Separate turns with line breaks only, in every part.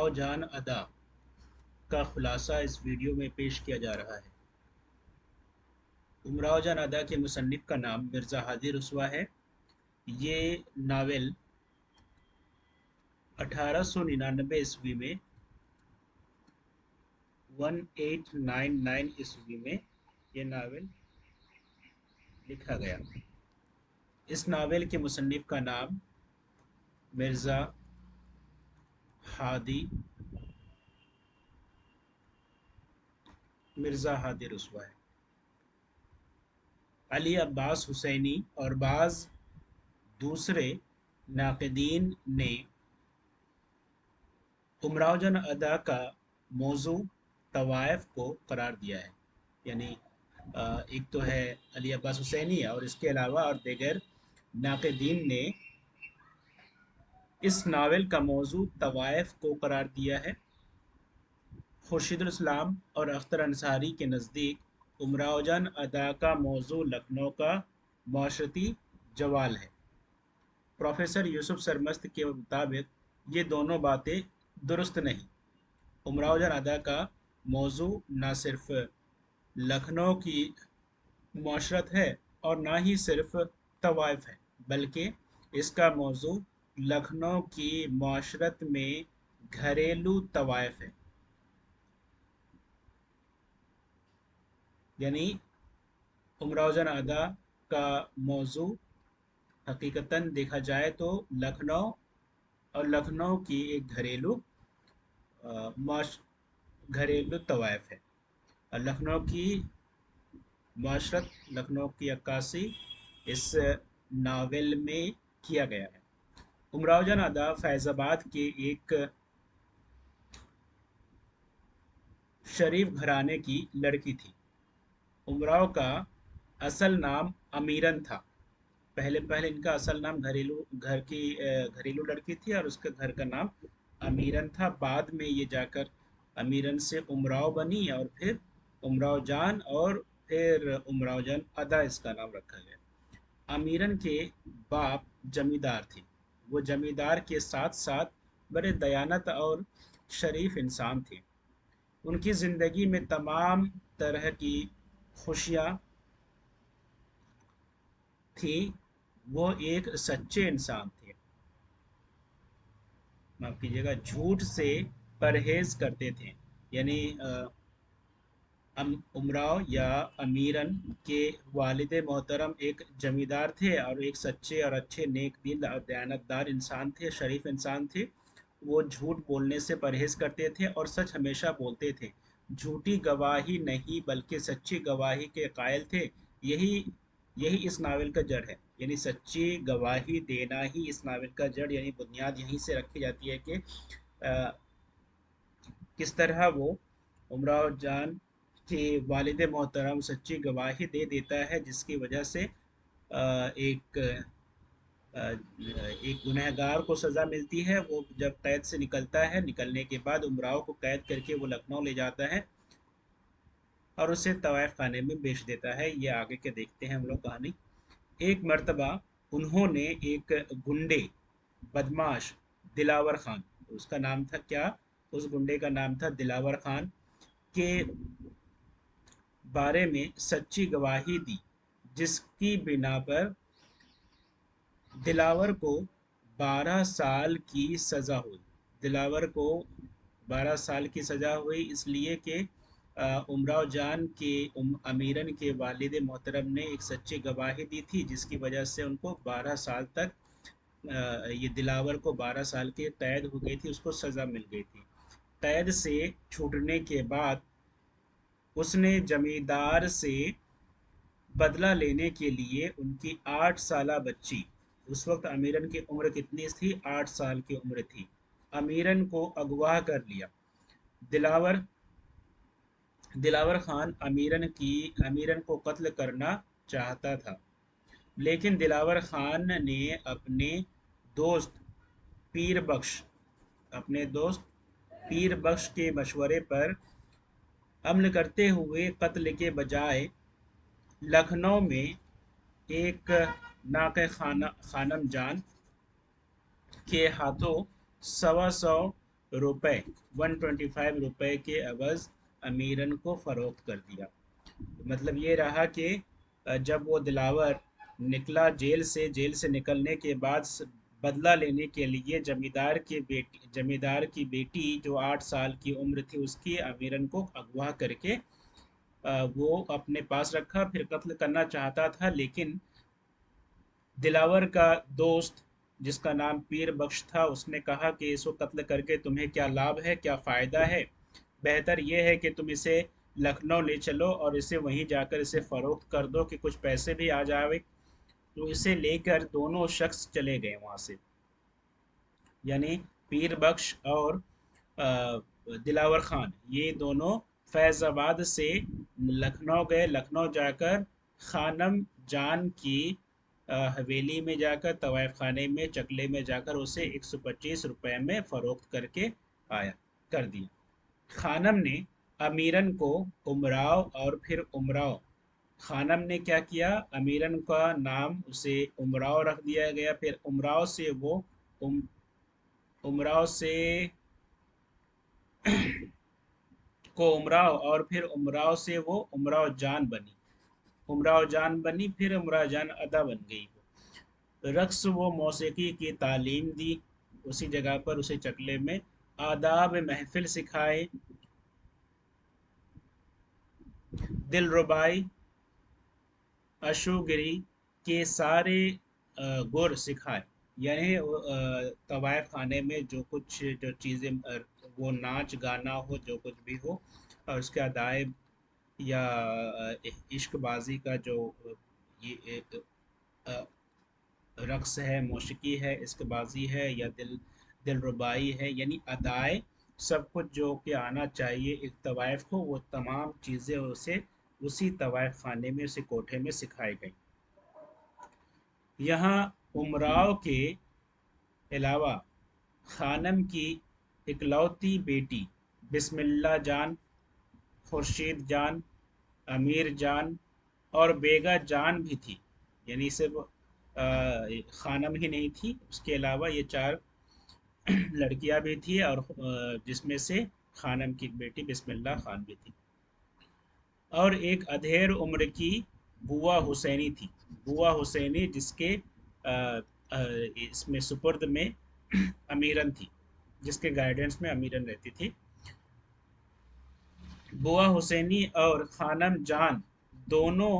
امراؤ جان ادا کا خلاصہ اس ویڈیو میں پیش کیا جا رہا ہے۔ امراؤ جان ادا کے مصنف کا نام مرزا ہادی رسوا ہے۔ یہ ناول 1899 عیسوی میں 1899 عیسوی میں یہ ناول لکھا گیا۔ اس ناول کے مصنف کا نام مرزا ہادی رسوا ہے۔ علی عباس حسینی اور بعض دوسرے ناقدین نے امراؤ جان ادا کا موضوع طوائف کو قرار دیا ہے، یعنی ایک تو ہے علی عباس حسینی اور اس کے علاوہ اور دیگر ناقدین نے اس ناول کا موضوع طوائف کو قرار دیا ہے۔ خورشید الاسلام اور اختر انصاری کے نزدیک امراؤ جان ادا کا موضوع لکھنؤ کا معاشرتی جوال ہے۔ پروفیسر یوسف سرمست کے مطابق یہ دونوں باتیں درست نہیں۔ امراؤ جان ادا کا موضوع نہ صرف لکھنؤ کی معاشرت ہے اور نہ ہی صرف طوائف ہے، بلکہ اس کا موضوع لکھنؤ کی معاشرت میں گھریلو طوائف ہے۔ یعنی امراؤ جان ادا کا موضوع حقیقتاً دیکھا جائے تو لکھنؤ کی ایک گھریلو طوائف ہے۔ لکھنؤ کی معاشرت، لکھنؤ کی عکاسی اس ناول میں کیا گیا ہے۔ امراؤ جان ادا فیض آباد کے ایک شریف گھرانے کی لڑکی تھی۔ امراؤ کا اصل نام امیرن تھا۔ پہلے ان کا اصل نام گھریلو لڑکی تھی اور اس کے گھر کا نام امیرن تھا۔ بعد میں یہ جا کر امیرن سے امراؤ بنی اور پھر امراؤ جان اور پھر امراؤ جان ادا اس کا نام رکھا گیا۔ امیرن کے باپ جمیندار تھے۔ وہ جمیندار کے ساتھ ساتھ بڑے دیانت اور شریف انسان تھے۔ ان کی زندگی میں تمام طرح کی خوشیاں تھیں۔ وہ ایک سچے انسان تھے، معاف کیجیے گا، جھوٹ سے پرہیز کرتے تھے۔ یعنی امراؤ یا امیرن کے والد محترم ایک جمیندار تھے اور ایک سچے اور اچھے نیک دل اور دیانتدار انسان تھے، شریف انسان تھے۔ وہ جھوٹ بولنے سے پرہیز کرتے تھے اور سچ ہمیشہ بولتے تھے۔ جھوٹی گواہی نہیں بلکہ سچی گواہی کے قائل تھے۔ یہی اس ناول کا جڑ ہے، یعنی سچی گواہی دینا ہی اس ناول کا جڑ، یعنی بنیاد یہیں سے رکھی جاتی ہے کہ کس طرح وہ امراؤ جان کہ والد محترم سچی گواہی دے دیتا ہے، جس کی وجہ سے ایک گنہگار کو سزا ملتی ہے۔ وہ جب قید سے نکلتا ہے، نکلنے کے بعد امراؤ کو قید کر کے وہ لکھنؤ لے جاتا ہے اور اسے طوائف خانے میں بیچ دیتا ہے۔ یہ آگے کے دیکھتے ہیں ہم لوگ کہانی۔ ایک مرتبہ انہوں نے ایک گنڈے بدماش دلاور خان، اس کا نام تھا کیا؟ اس گنڈے کا نام تھا دلاور خان کے بارے میں سچی گواہی دی، جس کی بنا پر دلاور کو 12 سال کی سزا ہوئی۔ دلاور کو 12 سال کی سزا ہوئی اس لیے کہ امراؤ جان کے امیرن کے والد محترم نے ایک سچی گواہی دی تھی، جس کی وجہ سے ان کو 12 سال تک یہ دلاور کو 12 سال کی قید ہو گئی تھی، اس کو سزا مل گئی تھی۔ قید سے چھوٹنے کے بعد اس نے جمیندار سے بدلہ لینے کے لیے ان کی 8 سالہ بچی، اس وقت امیرن کی عمر کتنی تھی؟ 8 سال کی عمر تھی، امیرن کو اغوا کر لیا۔ دلاور خان امیرن کو قتل کرنا چاہتا تھا، لیکن دلاور خان نے اپنے دوست پیر بخش کے مشورے پر عمل کرتے ہوئے قتل کے بجائے لکھنؤ میں ایک ناقہ خانم جان کے ہاتھوں 125 रुपए 125 रुपए के अवज़ अमीरन को फ़रोख्त कर दिया। मतलब ये रहा कि जब वो दिलावर निकला जेल से निकलने के बाद बदला लेने के लिए जमींदार की बेटी जो 8 साल की उम्र थी उसकी अमीरन को अगवा करके वो अपने पास रखा, फिर कत्ल करना चाहता था, लेकिन दिलावर का दोस्त जिसका नाम पीर बख्श था उसने कहा कि इसको कत्ल करके तुम्हें क्या लाभ है, क्या फ़ायदा है, बेहतर यह है कि तुम इसे लखनऊ ले चलो और इसे वहीं जाकर इसे फ़रोख्त कर दो कि कुछ पैसे भी आ जावे। तो इसे लेकर दोनों शख्स चले गए वहाँ से, यानी पीर बख्श और दिलावर खान, ये दोनों फैज़ाबाद से लखनऊ गए। लखनऊ जाकर खानम जान की हवेली में जाकर, तवायफ खाने में, चकले में जाकर उसे 125 रुपए में फ़रोख्त करके आया कर दिया। खानम ने अमीरन को उमराव और फिर उमराव, खानम ने क्या किया, अमीरन का नाम उसे उमराव रख दिया गया, फिर उमराव से वो उम, उमराव से को उमराव, और फिर उमराव से वो उमराव जान बनी, उमराव जान बनी, फिर उमराव जान अदा बन गई। रक्स व मौसीकी की तालीम दी उसी जगह पर, उसी चकले में। आदाब महफिल सिखाए, दिलरुबाई, अशुगरी के सारे गुर सिखाए, यानी तवायफ खाने में जो कुछ जो चीज़ें वो नाच गाना हो, जो कुछ भी हो, और उसके अदायब या इश्कबाजी का जो ये अ, रक़्स है, मौसीकी है, इश्कबाजी है, या दिलरुबाई है, यानी अदाए सब कुछ जो कि आना चाहिए एक तवायफ को, वो तमाम चीज़ें उसे उसी तवायफ खाने में, उसी कोठे में सिखाई गई। यहाँ उमराव के अलावा खानम की इकलौती बेटी बिस्मिल्लाह जान, खुर्शीद जान, अमीर जान और बेगा जान भी थी, यानी सिर्फ खानम ही नहीं थी, उसके अलावा ये 4 लड़कियां भी थी, और जिसमें से खानम की बेटी बिस्मिल्लाह खान भी थी, और एक अधेड़ उम्र की बुआ हुसैनी थी। बुआ हुसैनी जिसके इसमें सुपुर्द में अमीरन थी, जिसके गाइडेंस में अमीरन रहती थी। बुआ हुसैनी और खानम जान दोनों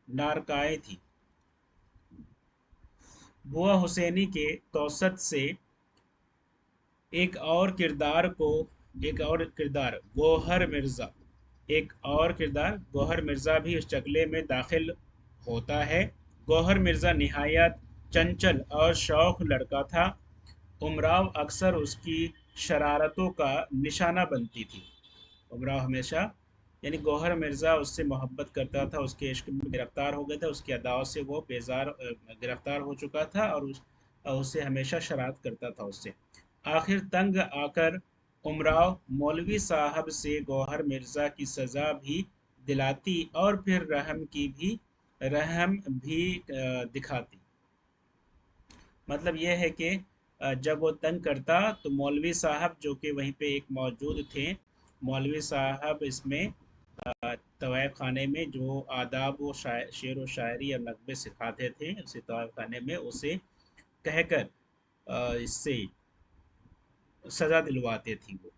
नारकाएँ थी। बुआ हुसैनी के तौसत से एक और किरदार को एक और किरदार गौहर मिर्ज़ा एक और किरदार गौहर मिर्ज़ा भी उस चकले में दाखिल होता है। गौहर मिर्ज़ा निहायत चंचल और शौक लड़का था। उमराव अक्सर उसकी शरारतों का निशाना बनती थी। उमराव हमेशा, यानी गौहर मिर्ज़ा उससे मोहब्बत करता था, उसके इश्क में गिरफ्तार हो गया था, उसकी अदाओं से वो गिरफ्तार हो चुका था, और उससे हमेशा शरारत करता था उससे। आखिर तंग आकर उमराव मौलवी साहब से गौहर मिर्ज़ा की सज़ा भी दिलाती, और फिर रहम भी दिखाती। मतलब यह है कि जब वो तंग करता तो मौलवी साहब जो कि वहीं पे एक मौजूद थे, मौलवी साहब इसमें तवायफ खाने में जो आदाब व शेर व शायरी और नगमे सिखाते थे, उसे तवायफ खाने में उसे कहकर इससे सज़ा दिलवाते थी वो।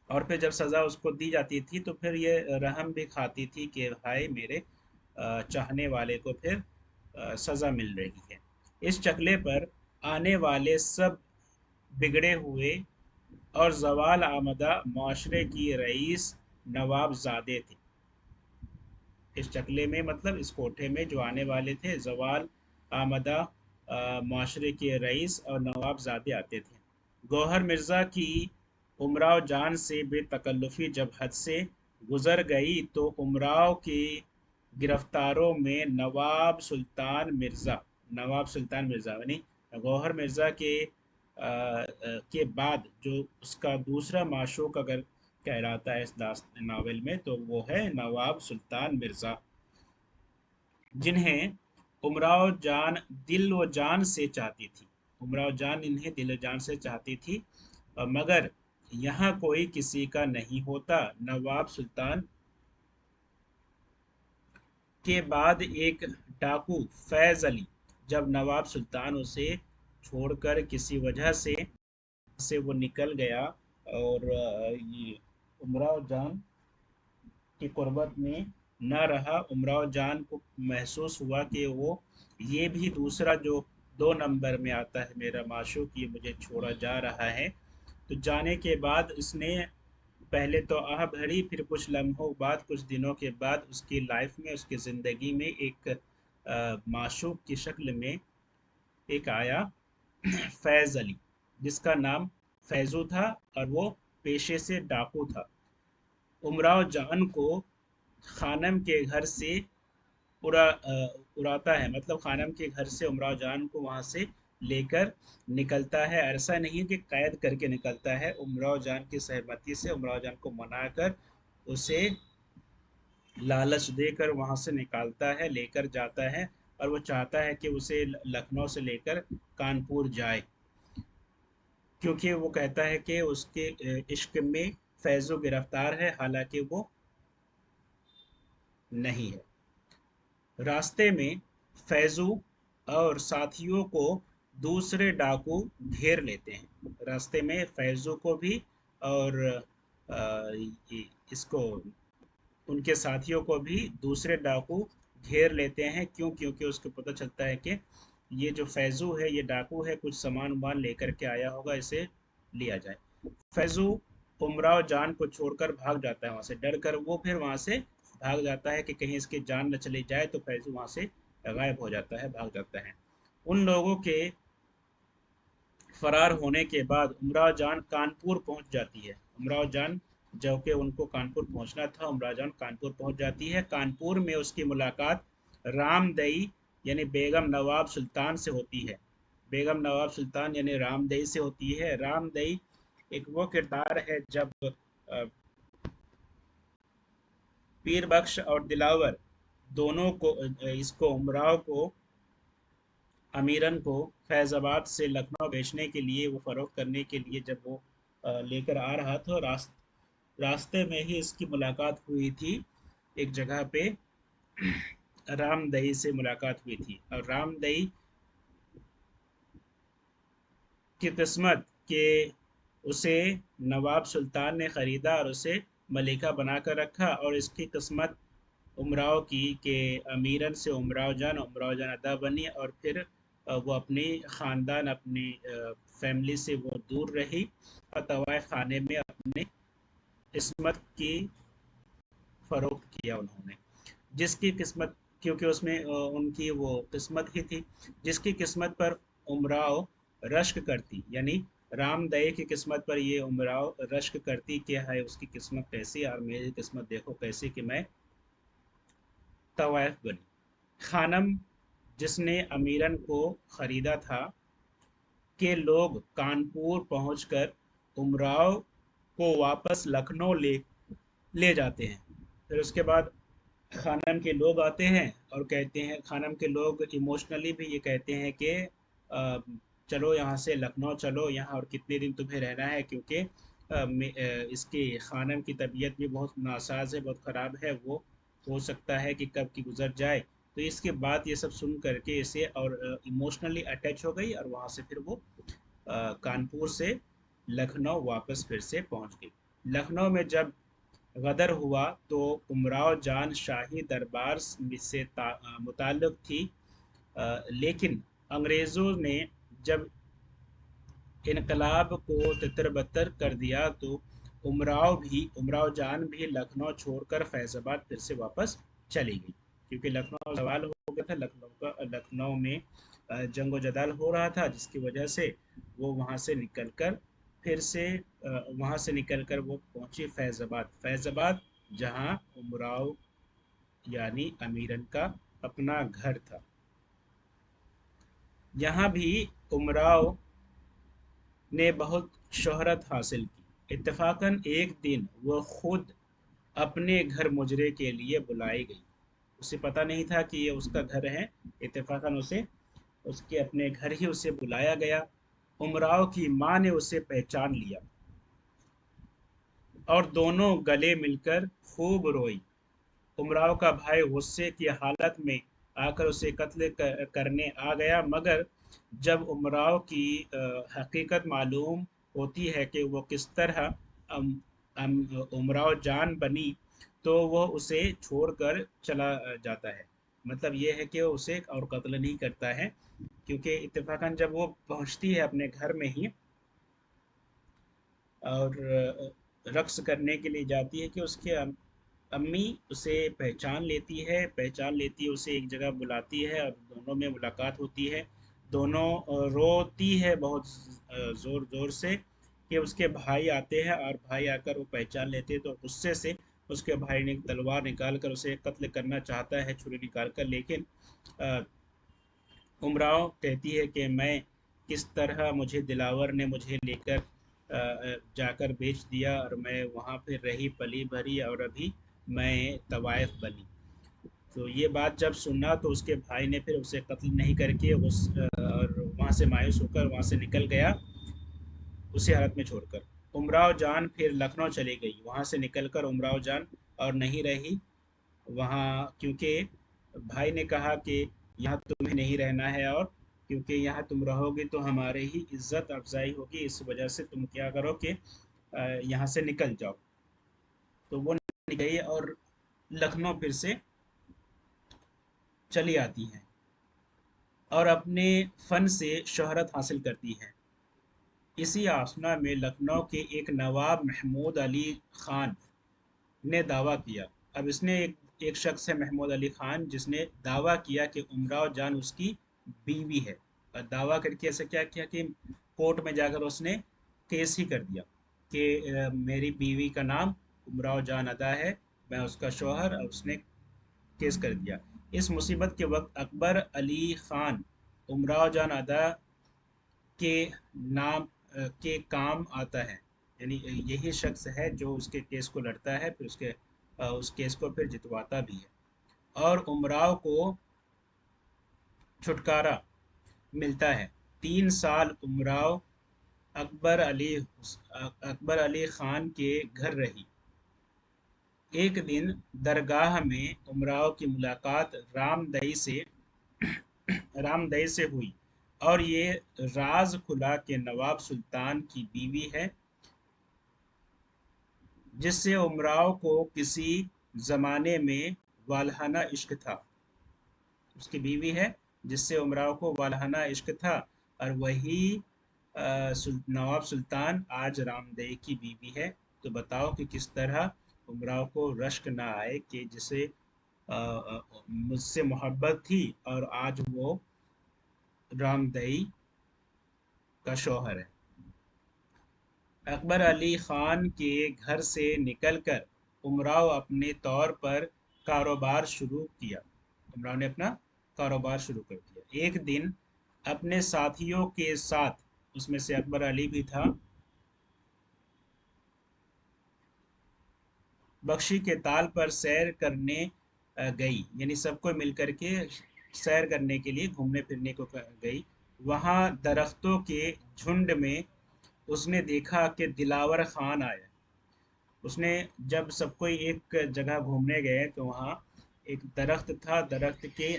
और फिर जब सज़ा उसको दी जाती थी तो फिर ये रहम भी खाती थी कि हाय मेरे चाहने वाले को फिर सज़ा मिल रही है। इस चकले पर आने वाले सब बिगड़े हुए और ज़वाल आमदा माशरे की रईस नवाबजादे थे। इस चकले में मतलब इस कोठे में जो आने वाले थे, ज़वाल आमदा माशरे के रईस और नवाबजादे आते थे। गौहर मिर्ज़ा की उमराव जान से बेतकल्लुफ़ी जब हद से गुज़र गई तो उमराव की गिरफ्तारों में नवाब सुल्तान मिर्ज़ा यानी गौहर मिर्ज़ा के बाद जो उसका दूसरा माशूक अगर कहलाता है इस नावल में, तो वो है नवाब सुल्तान मिर्ज़ा, जिन्हें उमराव जान दिल व जान से चाहती थी। उमराव जान इन्हें दिल व जान से चाहती थी। मगर यहाँ कोई किसी का नहीं होता। नवाब सुल्तान के बाद एक डाकू फैज अली, जब नवाब सुल्तान उसे छोड़कर किसी वजह से वो निकल गया और ये उमराव जान की कुर्बत में न रहा, उमराव जान को महसूस हुआ कि वो ये भी दूसरा जो 2 नंबर में आता है, मेरा माशूक, ये मुझे छोड़ा जा रहा है। तो जाने के बाद उसने पहले तो आह भरी, फिर कुछ लम्हों बाद, कुछ दिनों के बाद उसकी लाइफ में, उसकी ज़िंदगी में एक माशूक की शक्ल में एक आया फैज़ अली, जिसका नाम फैज़ू था और वो पेशे से डाकू था। उमराव जान को खानम के घर से उड़ाता है, मतलब खानम के घर से उमराव जान को वहाँ से लेकर निकलता है। ऐसा नहीं कि कैद करके निकलता है, उमराव जान की सहमति से उमराव जान को मनाकर उसे लालच देकर वहाँ से निकालता है, लेकर जाता है। और वो चाहता है कि उसे लखनऊ से लेकर कानपुर जाए, क्योंकि वो कहता है कि उसके इश्क में फैज़ो गिरफ्तार है, हालांकि वो नहीं है। रास्ते में फैजू और साथियों को दूसरे डाकू घेर लेते हैं। रास्ते में फैजू को भी और इसको, उनके साथियों को भी दूसरे डाकू घेर लेते हैं। क्यों? क्योंकि उसको पता चलता है कि ये जो फैजू है, ये डाकू है, कुछ सामान वामान लेकर के आया होगा, इसे लिया जाए। फैजू उमराव जान को छोड़कर भाग जाता है वहां से, डर कर वो फिर वहां से भाग जाता है कि कहीं इसकी जान न चली जाए, तो फैजू वहां से गायब हो जाता है, भाग जाता है। उन लोगों के फरार होने के बाद उमराव जान कानपुर पहुंच जाती है। उमराव जान, जो कि उनको कानपुर पहुंचना था, उमराव जान कानपुर पहुंच जाती है। कानपुर में उसकी मुलाकात रामदई यानी बेगम नवाब सुल्तान से होती है। बेगम नवाब सुल्तान यानी रामदई से होती है। रामदई एक वो किरदार है जब पीर बख्श और दिलावर दोनों को, इसको उमराव को, अमीरन को फैज़ाबाद से लखनऊ बेचने के लिए, वो फ़रोख्त करने के लिए जब वो लेकर आ रहा था, रास्ते में ही इसकी मुलाकात हुई थी एक जगह पे। रामदई से मुलाकात हुई थी और रामदई की किस्मत के उसे नवाब सुल्तान ने ख़रीदा और उसे मलिका बनाकर रखा। और इसकी किस्मत उमराव की के अमीरन से उमराव जान अदा बनी, और फिर वो अपनी ख़ानदान, अपनी फैमिली से वो दूर रही और तवाइफ खाने में अपने किस्मत की फ़रोख्त किया उन्होंने। जिसकी किस्मत, क्योंकि उसमें उनकी वो किस्मत ही थी, जिसकी किस्मत पर उमराव रश्क करती, यानी रामदये की किस्मत पर ये उमराव रश्क करती कि है उसकी किस्मत कैसी, और मेरी किस्मत देखो कैसी कि मैं तवाइफ बनी। खानम, जिसने अमीरन को ख़रीदा था, के लोग कानपुर पहुंचकर उमराव को वापस लखनऊ ले ले जाते हैं। फिर उसके बाद खानम के लोग आते हैं और कहते हैं, खानम के लोग इमोशनली भी ये कहते हैं कि चलो यहाँ से लखनऊ चलो, यहाँ और कितने दिन तुम्हें रहना है, क्योंकि इसकी खानम की तबीयत भी बहुत नासाज है, बहुत ख़राब है, वो हो सकता है कि कब की गुजर जाए। तो इसके बाद ये सब सुन करके इसे और इमोशनली अटैच हो गई, और वहाँ से फिर वो कानपुर से लखनऊ वापस फिर से पहुँच गई। लखनऊ में जब गदर हुआ तो उमराव जान शाही दरबार से मुताल्लिक़ थी, लेकिन अंग्रेज़ों ने जब इनकलाब को तितर-बितर कर दिया, तो उमराव जान भी लखनऊ छोड़कर फैज़ाबाद फिर से वापस चली गई, क्योंकि लखनऊ सवाल हो गया था। लखनऊ में जंग जदल हो रहा था, जिसकी वजह से वो वहाँ से निकलकर वो पहुंची फैज़ाबाद, जहाँ उमराव यानी अमीरन का अपना घर था। यहाँ भी उमराव ने बहुत शोहरत हासिल की। इत्तेफाकन एक दिन वो खुद अपने घर मुजरे के लिए बुलाई गई। उसे पता नहीं था कि ये उसका घर है, इत्तेफाकन उसे उसके अपने घर ही उसे बुलाया गया। उमराव की माँ ने उसे पहचान लिया और दोनों गले मिलकर खूब रोई। उमराव का भाई गुस्से की हालत में आकर उसे कत्ल करने आ गया, मगर जब उमराव की हकीकत मालूम होती है कि वो किस तरह उमराव जान बनी, तो वह उसे छोड़कर चला जाता है। मतलब ये है कि वो उसे और कत्ल नहीं करता है, क्योंकि इत्तेफाकन जब वो पहुंचती है अपने घर में ही और रक्स करने के लिए जाती है कि उसके अम्मी उसे पहचान लेती है, उसे एक जगह बुलाती है और दोनों में मुलाकात होती है। दोनों रोती है बहुत ज़ोर ज़ोर से कि उसके भाई आते हैं, और भाई आकर वो पहचान लेते हैं तो गुस्से से उसके भाई ने तलवार निकाल कर उसे कत्ल करना चाहता है, छुरी निकाल कर, लेकिन अ, उमराव कहती है कि मैं किस तरह मुझे दिलावर ने मुझे लेकर जाकर बेच दिया और मैं वहाँ पे रही पली भरी और अभी मैं तवाइफ बनी। तो ये बात जब सुना तो उसके भाई ने फिर उसे कत्ल नहीं करके और वहाँ से मायूस होकर वहाँ से निकल गया, उसी हालत में छोड़कर। उमराव जान फिर लखनऊ चली गई, वहाँ से निकलकर उमराव जान और नहीं रही वहाँ, क्योंकि भाई ने कहा कि यहाँ तुम्हें नहीं रहना है, और क्योंकि यहाँ तुम रहोगे तो हमारे ही इज्जत अफजाई होगी, इस वजह से तुम क्या करो कि यहाँ से निकल जाओ। तो वो निकल गई और लखनऊ फिर से चली आती हैं और अपने फ़न से शोहरत हासिल करती हैं। इसी आसना में लखनऊ के एक नवाब महमूद अली ख़ान ने दावा किया। अब इसने एक शख्स है महमूद अली ख़ान, जिसने दावा किया कि उमराव जान उसकी बीवी है, और दावा करके ऐसा क्या किया कि कोर्ट में जाकर उसने केस ही कर दिया कि मेरी बीवी का नाम उमराव जान अदा है, मैं उसका शौहर, और उसने केस कर दिया। इस मुसीबत के वक्त अकबर अली ख़ान उमराव जान अदा के नाम के काम आता है, यानी यही शख्स है जो उसके केस को लड़ता है, फिर उस केस को फिर जितवाता भी है, और उमराव को छुटकारा मिलता है। 3 साल उमराव अकबर अली ख़ान के घर रही। एक दिन दरगाह में उमराव की मुलाकात रामदई से हुई, और ये राज खुला कि नवाब सुल्तान की बीवी है, जिससे उमराव को किसी ज़माने में वाल्हाना इश्क था। उसकी बीवी है जिससे उमराव को वाल्हाना इश्क था, और वही नवाब सुल्तान आज रामदई की बीवी है। तो बताओ कि किस तरह उमराव को रश्क ना आए कि जिसे मुझसे मोहब्बत थी और आज वो रामदई का शौहर है। अकबर अली ख़ान के घर से निकलकर उमराव अपने तौर पर कारोबार शुरू किया। उमराव ने अपना कारोबार शुरू कर दिया। एक दिन अपने साथियों के साथ, उसमें से अकबर अली भी था, बख्शी के ताल पर सैर करने गई, यानी सबको मिलकर के सैर करने के लिए घूमने फिरने को गई। वहाँ दरख्तों के झुंड में उसने देखा कि दिलावर खान आया। उसने जब सब कोई एक जगह घूमने गए तो वहाँ एक दरख्त था, दरख्त के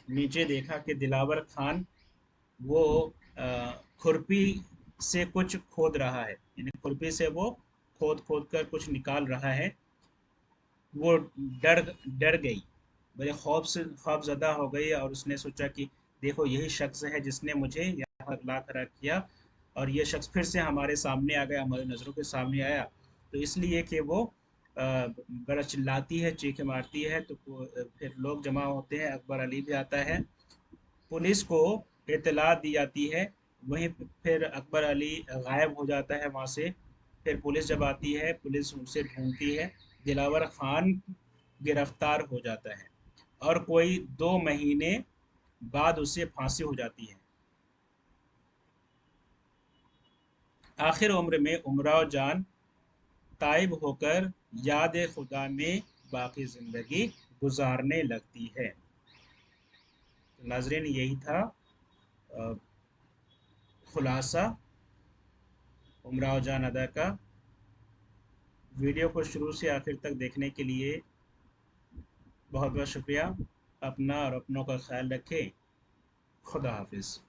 नीचे देखा कि दिलावर खान वो खुरपी से कुछ खोद रहा है, यानी खुरपी से वो खोद खोद कर कुछ निकाल रहा है। वो डर डर गई, बड़े खौफज़दा हो गई, और उसने सोचा कि देखो यही शख्स है जिसने मुझे यहाँ ला खड़ा किया, और ये शख्स फिर से हमारे सामने आ गया, हमारी नज़रों के सामने आया। तो इसलिए कि वो बड़ा चिल्लाती है, चीखें मारती है, तो फिर लोग जमा होते हैं, अकबर अली भी आता है, पुलिस को इत्तला दी जाती है। वहीं फिर अकबर अली गायब हो जाता है वहाँ से। फिर पुलिस जब आती है, पुलिस उसे ढूंढती है, दिलावर खान गिरफ्तार हो जाता है, और कोई 2 महीने बाद उसे फांसी हो जाती है। आखिर उम्र में उमराव जान ताइब होकर याद खुदा में बाकी ज़िंदगी गुजारने लगती है। तो नाजरीन, यही था خلاصہ امراؤ جان ادا کا۔ ویڈیو کو شروع سے آخر تک دیکھنے کے لیے بہت بہت شکریہ۔ اپنا اور اپنوں کا خیال رکھیں۔ خدا حافظ۔